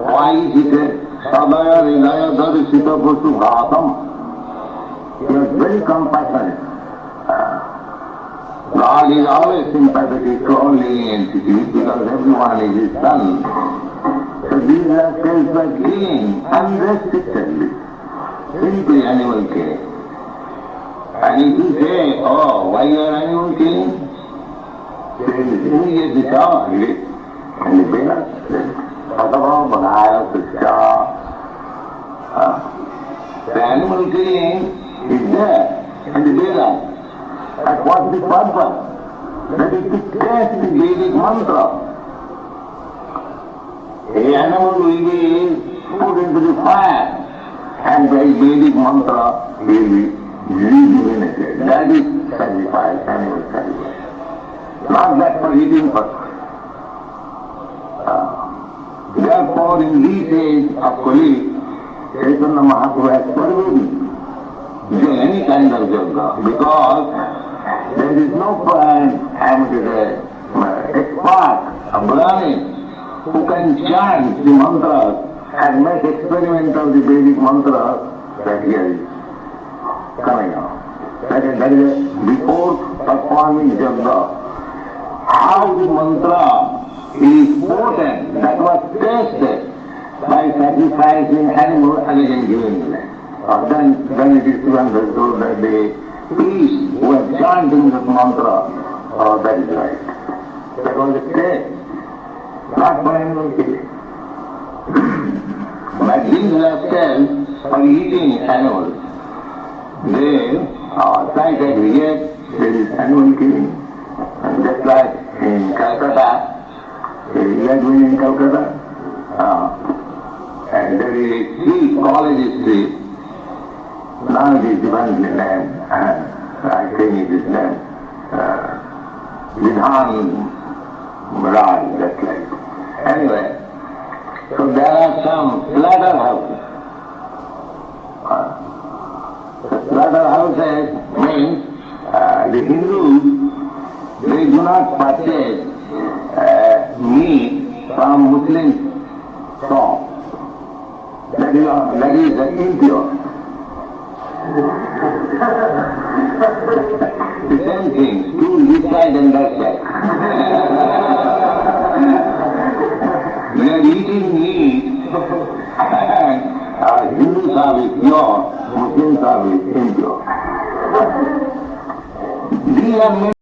Why is it Sadaya Ridaya Darsita Pusu Bhatam? He was very compassionate. God is always sympathetic to all living entities because everyone is his son. So these rascals were killing unrestrictedly, simply animal killing. And if you say, oh, why you are animal killing? They will immediately stop it. And the Vedas said, Bhagava Bhagaya Sasya. The animal killing is there in the Vedas. But what's the purpose? That is to test the Vedic mantra. A animal will be put into the fire and by Vedic mantra will be rejuvenated. That is sacrifice, animal sacrifice. Not that for eating purpose. Therefore, in these days of Kali, Chaitanya Mahaprabhu has forbidden any kind of yoga because there is no expert, a Brahmin, who can chant the mantras and make experiment of the Vedic mantras that here is coming out. That is before performing yoga, how the mantra is potent, that was tested by sacrificing animal and again giving them. Then it is understood that the priests who are chanting this mantra, that is right. That was a test, not for animal killing. But these rascals are eating animals. They try that yet there is animal killing. And just like in Calcutta, we are doing in Calcutta, and there is a street, college street. Now it is given the name, I think it is named Vidhan Raj, that's like. Anyway, so there are some slaughterhouses. Slaughterhouses means the Hindus, they do not purchase meat from Muslim shop. That is impure. The same thing, two this side and that side. We are eating meat and Hindus are with pure, Muslims are with impure. These are